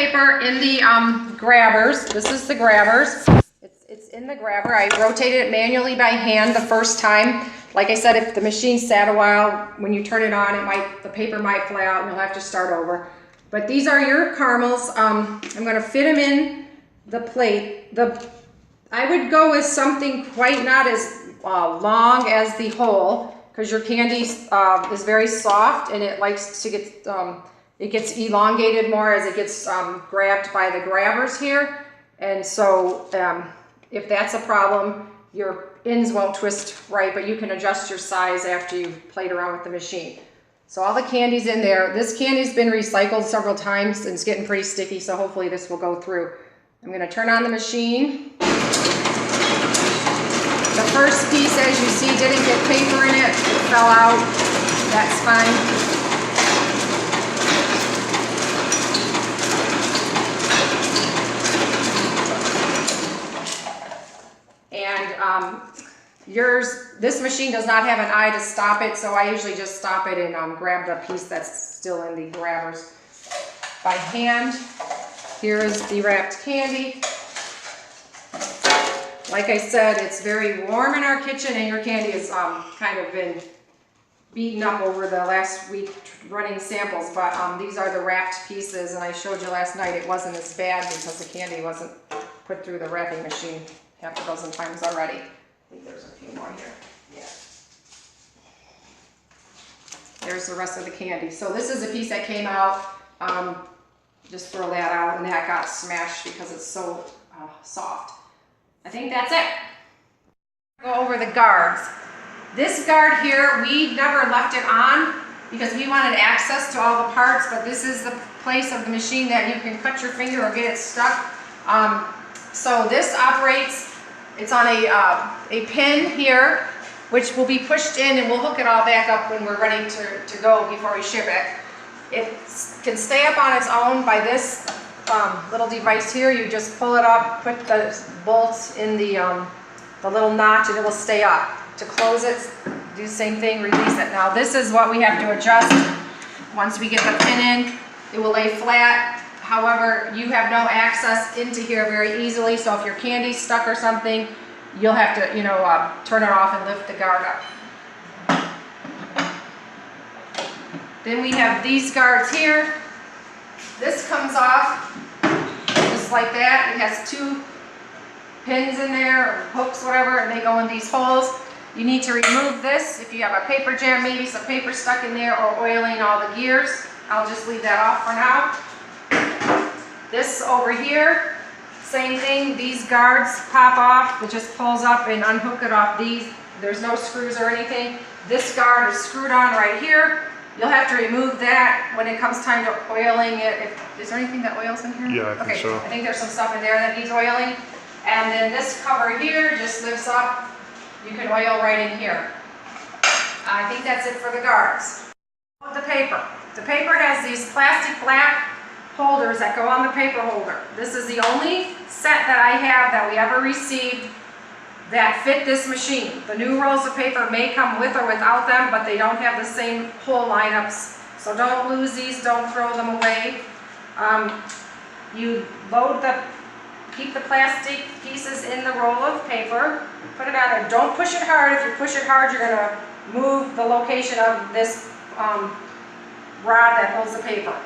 paper in the grabbers. This is the grabbers. It's in the grabber. I rotated it manually by hand the first time. Like I said, if the machine sat a while, when you turn it on, the paper might fly out and you'll have to start over. But these are your caramels. I'm gonna fit them in the plate. I would go with something quite not as long as the hole, because your candy is very soft and it likes to get, it gets elongated more as it gets grabbed by the grabbers here. And so if that's a problem, your ends won't twist right, but you can adjust your size after you've played around with the machine. So all the candy's in there. This candy's been recycled several times and it's getting pretty sticky, so hopefully this will go through. I'm gonna turn on the machine. The first piece, as you see, didn't get paper in it. It fell out. That's fine. And this machine does not have an eye to stop it, so I usually just stop it and grab the piece that's still in the grabbers by hand. Here's the wrapped candy. Like I said, it's very warm in our kitchen and your candy has kind of been beaten up over the last week running samples, but these are the wrapped pieces, and I showed you last night it wasn't as bad because the candy wasn't put through the wrapping machine half a dozen times already. I think there's a few more here. Yeah. There's the rest of the candy. So this is a piece that came out. Just throw that out, and that got smashed because it's so soft. I think that's it. Go over the guards. This guard here, we never left it on because we wanted access to all the parts, but this is the place of the machine that you can cut your finger or get it stuck. So this operates, it's on a pin here, which will be pushed in, and we'll hook it all back up when we're ready to go before we ship it. It can stay up on its own by this little device here. You just pull it up, put the bolts in the little notch, and it will stay up. To close it, do the same thing, release it. Now this is what we have to adjust. Once we get the pin in, it will lay flat. However, you have no access into here very easily, so if your candy's stuck or something, you'll have to, turn it off and lift the guard up. Then we have these guards here. This comes off just like that. It has two pins in there, or hooks, whatever, and they go in these holes. You need to remove this if you have a paper jam, maybe some paper stuck in there, or oiling all the gears. I'll just leave that off for now. This over here, same thing. These guards pop off. It just pulls up and unhook it off these. There's no screws or anything. This guard is screwed on right here. You'll have to remove that when it comes time to oiling it. Is there anything that oils in here? Yeah, I think so. I think there's some stuff in there that needs oiling. And then this cover here just lifts up. You can oil right in here. I think that's it for the guards. The paper. The paper has these plastic black holders that go on the paper holder. This is the only set that I have that we ever received that fit this machine. The new rolls of paper may come with or without them, but they don't have the same hole lineups. So don't lose these, don't throw them away. You keep the plastic pieces in the roll of paper, put it on there. Don't push it hard. If you push it hard, you're gonna move the location of this rod that holds the paper.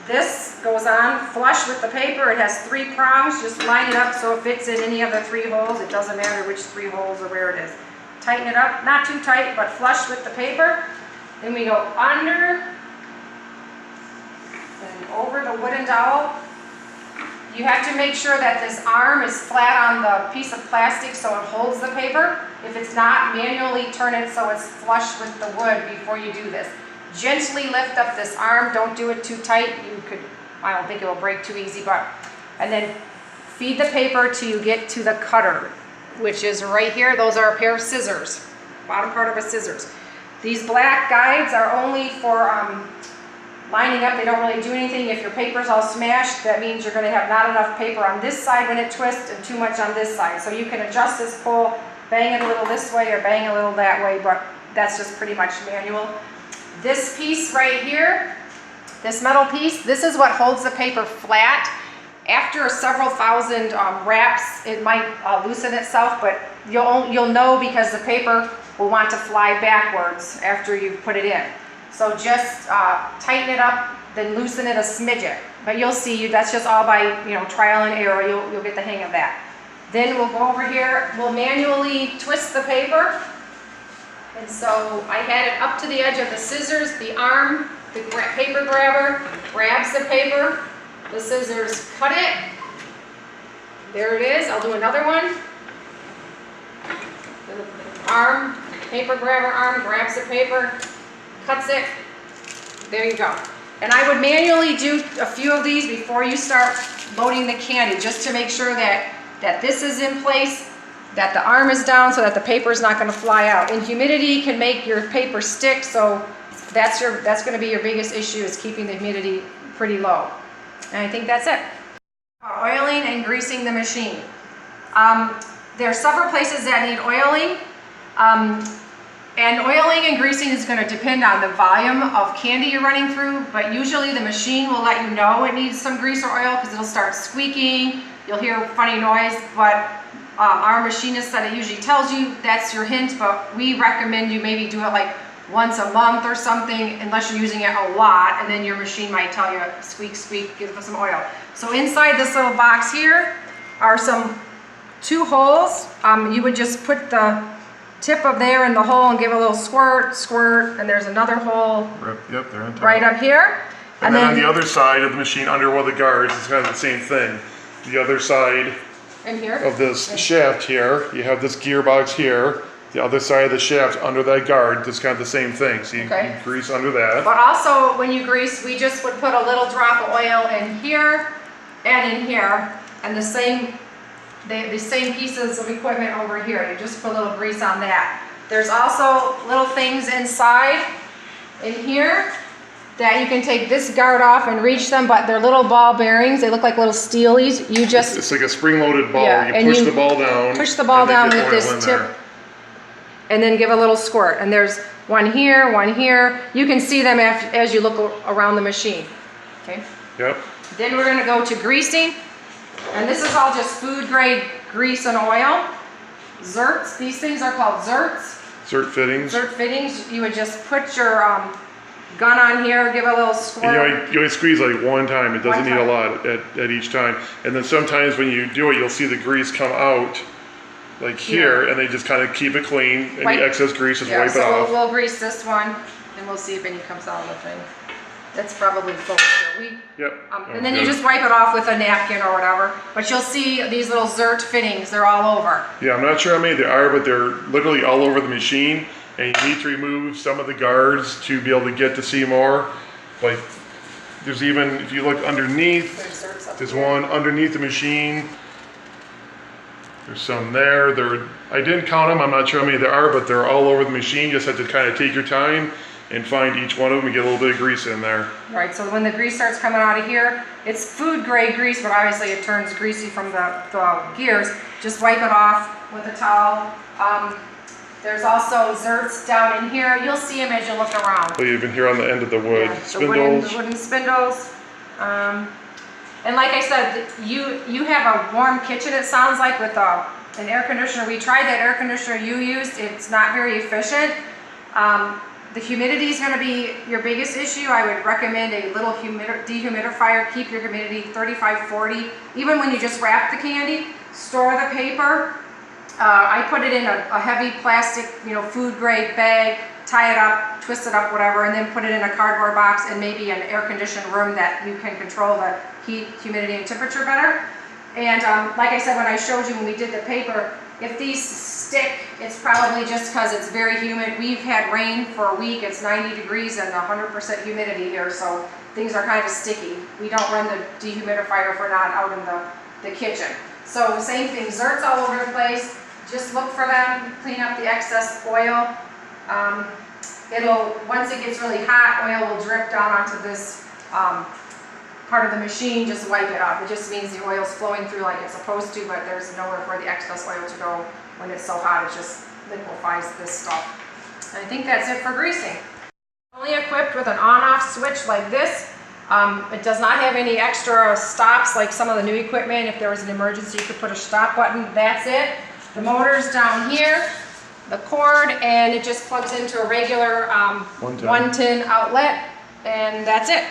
This goes on flush with the paper. It has 3 prongs. Just line it up so it fits in any of the 3 holes. It doesn't matter which 3 holes or where it is. Tighten it up, not too tight, but flush with the paper. Then we go under and over the wooden dowel. You have to make sure that this arm is flat on the piece of plastic so it holds the paper. If it's not, manually turn it so it's flush with the wood before you do this. Gently lift up this arm. Don't do it too tight. I don't think it will break too easy, and then feed the paper till you get to the cutter, which is right here. Those are a pair of scissors, bottom part of a scissors. These black guides are only for lining up. They don't really do anything. If your paper's all smashed, that means you're going to have not enough paper on this side when it twists and too much on this side. So you can adjust this pole, bang it a little this way or bang a little that way, but that's just pretty much manual. This piece right here This metal piece, this is what holds the paper flat. After several thousand wraps, it might loosen itself, but you'll know because the paper will want to fly backwards after you put it in. So just tighten it up, then loosen it a smidget. But you'll see, that's just all by trial and error. You'll get the hang of that. Then we'll go over here. We'll manually twist the paper. And so I had it up to the edge of the scissors. The arm, the paper grabber grabs the paper. The scissors cut it. There it is. I'll do another one. The arm, paper grabber arm grabs the paper, cuts it. There you go. And I would manually do a few of these before you start loading the candy, just to make sure that this is in place, that the arm is down so that the paper is not going to fly out. And humidity can make your paper stick, so that's going to be your biggest issue, is keeping the humidity pretty low. And I think that's it. Oiling and greasing the machine. There are several places that need oiling. And oiling and greasing is going to depend on the volume of candy you're running through, but usually the machine will let you know it needs some grease or oil because it'll start squeaking. You'll hear a funny noise, but our machinist said it usually tells you. That's your hint, but we recommend you maybe do it like once a month or something, unless you're using it a lot, and then your machine might tell you, squeak, squeak, give us some oil. So inside this little box here are two holes. You would just put the tip of there in the hole and give a little squirt, squirt, and there's another hole. Yep, they're on top. Right up here. And then on the other side of the machine, under one of the guards, it's kind of the same thing. The other side in here of this shaft here, you have this gearbox here. The other side of the shaft under that guard, it's kind of the same thing. So you grease under that. But also when you grease, we just would put a little drop of oil in here and in here, and the same pieces of equipment over here. You just put a little grease on that. There's also little things inside in here that you can take this guard off and reach them, but they're little ball bearings. They look like little steelies. It's like a spring-loaded ball. Yeah, you push the ball down. Push the ball down with this tip, and then give a little squirt. And there's one here, one here. You can see them as you look around the machine. Okay. Yep. Then we're going to go to greasing, and this is all just food-grade grease and oil. Zerts. These things are called zerts. Zert fittings. Zert fittings. You would just put your gun on here, give a little squirt. And you only squeeze like one time. It doesn't need a lot at each time. And then sometimes when you do it, you'll see the grease come out like here, and they just kind of keep it clean, and the excess grease is wipe it off. So we'll grease this one, and we'll see if any comes out of the thing. That's probably full still. Yep. And then you just wipe it off with a napkin or whatever. But you'll see these little zert fittings, they're all over. Yeah, I'm not sure how many there are, but they're literally all over the machine. And you need to remove some of the guards to be able to get to see more. Like, there's even, if you look underneath, there's one underneath the machine. There's some there. I didn't count them. I'm not sure how many there are, but they're all over the machine. You just have to kind of take your time and find each one of them and get a little bit of grease in there. Right, so when the grease starts coming out of here, it's food grade grease, but obviously it turns greasy from the gears. Just wipe it off with a towel. There's also zerts down in here. You'll see them as you look around. Well, even here on the end of the wood spindles. The wooden spindles. And like I said, you have a warm kitchen, it sounds like, with an air conditioner. We tried that air conditioner you used. It's not very efficient. The humidity is going to be your biggest issue. I would recommend a little dehumidifier. Keep your humidity 35, 40. Even when you just wrap the candy, store the paper. I put it in a heavy plastic, food grade bag, tie it up, twist it up, whatever, and then put it in a cardboard box and maybe an air conditioned room that you can control the heat, humidity, and temperature better. And like I said when I showed you when we did the paper, if these stick, it's probably just because it's very humid. We've had rain for a week. It's 90 degrees and 100% humidity here, so things are kind of sticky. We don't run the dehumidifier if we're not out in the kitchen. So same thing, zerts all over the place. Just look for them, clean up the excess oil. Once it gets really hot, oil will drip down onto this part of the machine. Just wipe it off. It just means the oil's flowing through like it's supposed to, but there's nowhere for the excess oil to go when it's so hot. It just liquefies this stuff. And I think that's it for greasing. Only equipped with an on-off switch like this. It does not have any extra stops like some of the new equipment. If there was an emergency, you could put a stop button. That's it. The motor's down here, the cord, and it just plugs into a regular 110 outlet, and that's it.